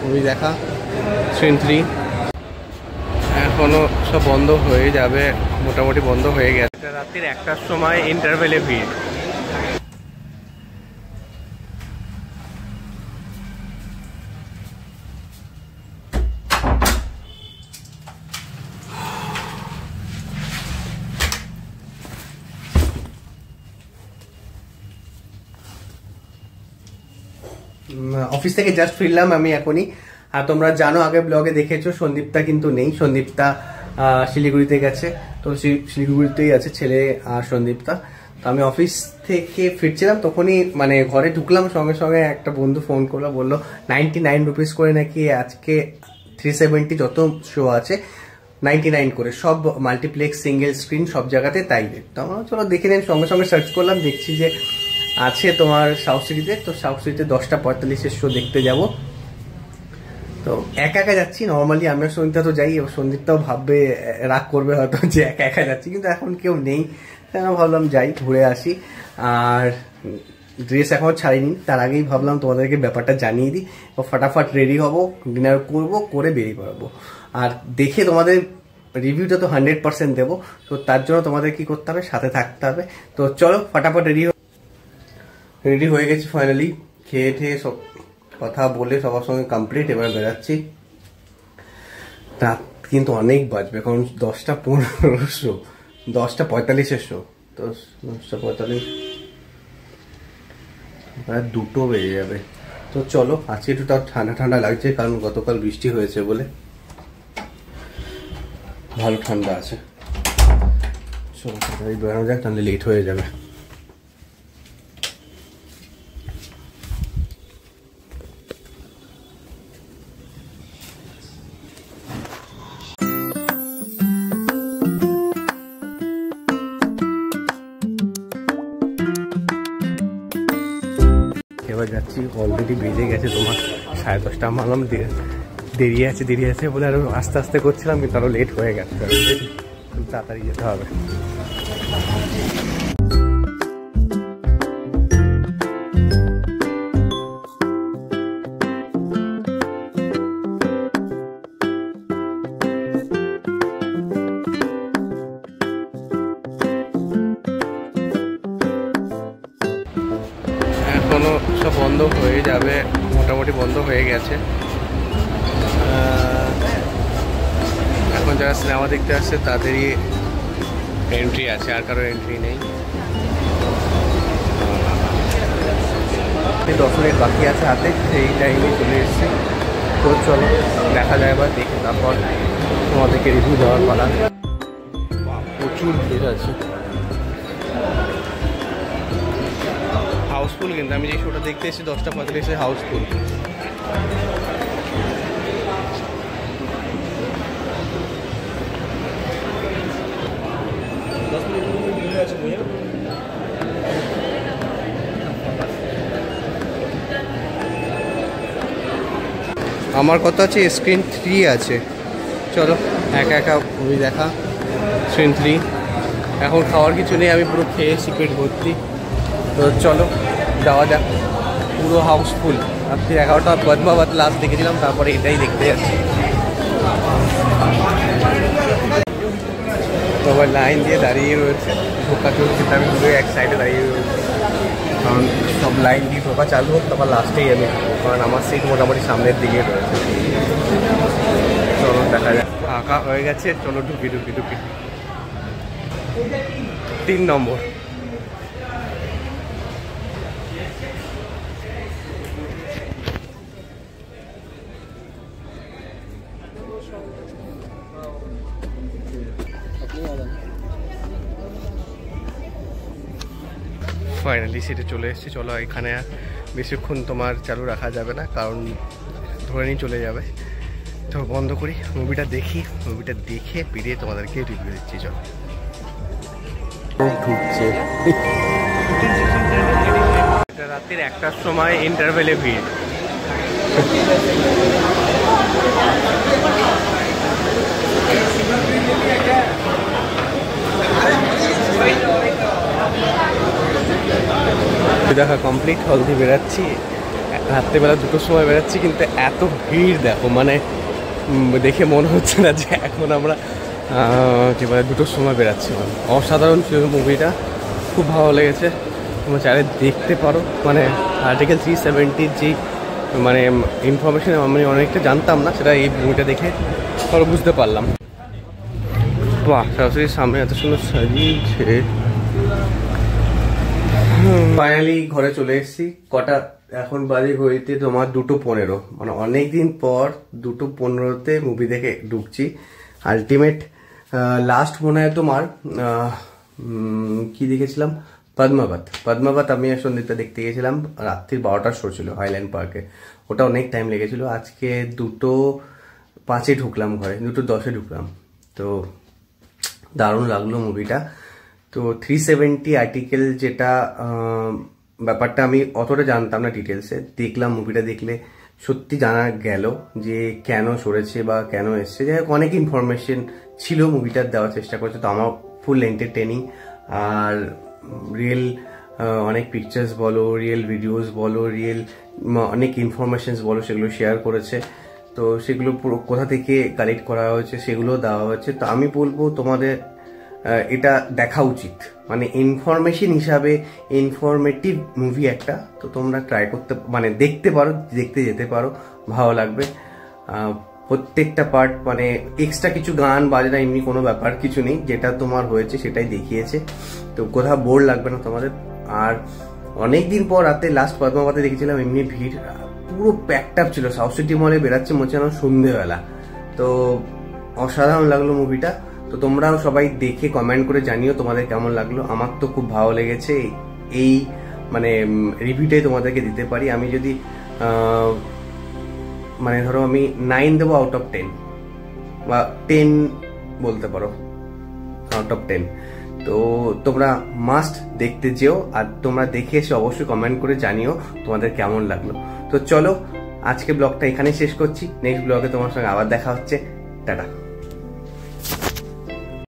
Movie দেখা scene 3 এখনো সব বন্ধ হয়ে যাবে, মোটামুটি বন্ধ হয়ে গেছে। রাত্রির 1টার সময় ইন্টারভেলে ভিড়। অফিস থেকে জাস্ট ফিরলাম আমি এখনই। আর তোমরা জানো, আগে ব্লগে দেখেছো সন্দীপটা কিন্তু নেই, সন্দীপটা শিলিগুড়িতে গেছে। তো শিলিগুড়িতেই আছে ছেলে আর সন্দীপটা। তো আমি অফিস থেকে ফিরছিলাম, তখনই মানে ঘরে ঢুকলাম, সঙ্গে সঙ্গে একটা বন্ধু ফোন করলো, বললো 99 রুপিস করে নাকি আজকে 370 যত শো আছে 99 করে, সব মাল্টিপ্লেক্স সিঙ্গেল স্ক্রিন সব জায়গাতে তাই। তো আমার চলো দেখে নেন, সঙ্গে সঙ্গে সার্চ করলাম, দেখছি যে আছে তোমার সাউথ সিটিতে। তো সাউথ সিটিতে 10টা 45-এর শো দেখতে যাব। তো একা একা যাচ্ছি, নর্মালি আমি সন্দীপটা তো যাই, সন্দীপটাও ভাববে, রাগ করবে হয়তো যে একা একা যাচ্ছি, কিন্তু এখন কেউ নেই, ভাবলাম যাই ঘুরে আসি। আর ড্রেস এখনো ছাড়িনি, তার আগেই ভাবলাম তোমাদেরকে ব্যাপারটা জানিয়ে দিই। ফটাফট রেডি হব, ডিনার করব, করে বেরিয়ে পড়বো। আর দেখে তোমাদের রিভিউটা তো 100% দেবো। তো তার জন্য তোমাদের কি করতে হবে, সাথে থাকতে হবে। তো চলো ফটাফট রেডি হয়ে গেছি ফাইনালি, খেয়ে ঠেয়ে সব কথা বলে সবার সঙ্গে কমপ্লিট। এবার বেরাচ্ছি, রাত কিন্তু অনেক বাজবে, কারণ 10টা 15 শো, 10টা 45-এর শো। তো 10টা 45 প্রায় 2টো বেজে যাবে। তো চলো, আজকে একটু তাও ঠান্ডা ঠান্ডা লাগছে, কারণ গতকাল বৃষ্টি হয়েছে বলে ভালো ঠান্ডা আছে। চলো তাড়াতাড়ি বেরোনো যাক, তাহলে লেট হয়ে যাবে। এবার যাচ্ছি, অলরেডি বেজে গেছে তোমার 10:30। মানলাম দেরি আছে বলে আরো আস্তে আস্তে করছিলাম, কিন্তু আরো লেট হয়ে গেছে, তাড়াতাড়ি যেতে হবে। এখনো সব বন্ধ হয়ে যাবে, মোটামুটি বন্ধ হয়ে গেছে। এখন যারা সিনেমা দেখতে আসছে তাদেরই এন্ট্রি আছে, আর কারো এন্ট্রি নেই। 10 মিনিট বাকি আছে হাতে, সেই টাইমে চলে এসেছি। তো চলো দেখা যায়, এবার দেখে তারপর তোমাদেরকে রিভিউ দেওয়ার পালা। প্রচুর ভিড় আছে, হাউসফুল। কিন্তু আমি যে শোটা দেখতে এসেছি 10টা 45-এ, হাউসফুল। আমার কথা আছে স্ক্রিন 3 আছে। চলো একা একা মুভি দেখা সিন 3। এখন খাওয়ার কিছু নেই, আমি পুরো খেয়ে সিক্রেট ভর্তি। তো চলো যাওয়া যাক। পুরো হাউসফুল। রাত্রি 11টা পদ্মাবত লাস্ট দেখেছিলাম, তারপরে এটাই দেখতে যাচ্ছি। সবাই লাইন দিয়ে দাঁড়িয়ে রয়েছে, ঢোকা চলছে, আমি দূরে এক সাইডে দাঁড়িয়ে রয়েছি, কারণ সব লাইন দিয়ে ঢোকা চালু হোক, তারপর লাস্টেই আমি, কারণ আমার সিট মোটামুটি সামনের দিকে রয়েছে। চলো দেখা যাক, ফাঁকা হয়ে গেছে, চলো ঢুকি 3 নম্বর। ফাইনালি সিটে চলে এসেছি। চলো, এখানে বেশিক্ষণ তোমার চালু রাখা যাবে না, কারণ ধরে নিয়ে চলে যাবে। তো বন্ধ করি, মুভিটা দেখি, মুভিটা দেখে বেরিয়ে তোমাদেরকে রিভিউ দিচ্ছি। চলো ঢুকছে, রাত্রির 1টার সময় ইন্টারভেলে ভিড়। দেখা কমপ্লিট, হল দিয়ে বেরাচ্ছি। রাত্রেবেলা 2টোর সময় বেরোচ্ছি, কিন্তু এত ভিড় দেখো, মানে দেখে মনে হচ্ছে না যে এখন আমরা কি বলে 2টোর সময় বেরোচ্ছি। মানে অসাধারণ ছিল মুভিটা, খুব ভালো লেগেছে। তোমরা চাইলে দেখতে পারো। মানে আর্টিকেল 370 যে মানে ইনফরমেশন আমি অনেকটা জানতাম না, সেটা এই মুভিটা দেখে আরও বুঝতে পারলাম। বাহ, সরাসরি সামনে এত সুন্দর সাজিয়েছে। ফাইনালি ঘরে চলে এসেছি। কটা এখন বাজে ঘড়িতে তোমার 2:15, মানে অনেকদিন পর 2:15-তে মুভি দেখে ঢুকছি। আলটিমেট লাস্ট মনে হয় তোমার কি দেখেছিলাম, পদ্মাবত আমি আর সন্দীপটা দেখতে গেছিলাম। রাত্রির 12টার শো ছিল হাইল্যান্ড পার্কে, ওটা অনেক টাইম লেগেছিল। আজকে 2:05-এ ঢুকলাম ঘরে, 2:10-এ ঢুকলাম। তো দারুণ লাগলো মুভিটা। তো 370 আর্টিকেল যেটা ব্যাপারটা আমি অতটা জানতাম না ডিটেলসে, দেখলাম মুভিটা দেখলে সত্যি জানা গেল যে কেন সরেছে বা কেন এসছে। যাই হোক, অনেক ইনফরমেশন ছিল মুভিটার, দেওয়ার চেষ্টা করেছে। তো আমার ফুল এন্টারটেনিং, আর রিয়েল অনেক পিকচার্স বলো, রিয়েল ভিডিওস বলো, রিয়েল অনেক ইনফরমেশনস বলো, সেগুলো শেয়ার করেছে। তো সেগুলো পুরো কোথা থেকে কালেক্ট করা হয়েছে সেগুলো দেওয়া হয়েছে। তো আমি বলবো তোমাদের এটা দেখা উচিত, মানে ইনফরমেশন হিসাবে ইনফরমেটিভ মুভি একটা। তো তোমরা ট্রাই করতে, মানে দেখতে পারো, দেখতে যেতে পারো, ভালো লাগবে। প্রত্যেকটা পার্ট মানে এক্সট্রা কিছু গান বাজে না, এমনি কোনো ব্যাপার কিছু নেই, যেটা তোমার হয়েছে সেটাই দেখিয়েছে। তো কোথাও বোর লাগবে না তোমাদের। আর অনেকদিন পর রাতে লাস্ট পদ্মাবতে দেখেছিলাম, এমনি ভিড় পুরো প্যাকড আপ ছিল। সাউথ সিটি মলে বেরাচ্ছে মনে হচ্ছে সন্ধ্যেবেলা। তো অসাধারণ লাগলো মুভিটা। তো তোমরাও সবাই দেখে কমেন্ট করে জানিও তোমাদের কেমন লাগলো। আমার তো খুব ভালো লেগেছে। এই মানে রিভিউটাই তোমাদেরকে দিতে পারি। আমি যদি মানে ধরো আমি 9 দেবো আউট অফ 10, বা 10 বলতে পারো আউট অফ 10। তো তোমরা মাস্ট দেখতে যেও, আর তোমরা দেখে এসে অবশ্যই কমেন্ট করে জানিও তোমাদের কেমন লাগলো। তো চলো, আজকে ব্লগটা এখানেই শেষ করছি। নেক্সট ব্লগে তোমার সঙ্গে আবার দেখা হচ্ছে। টাটা।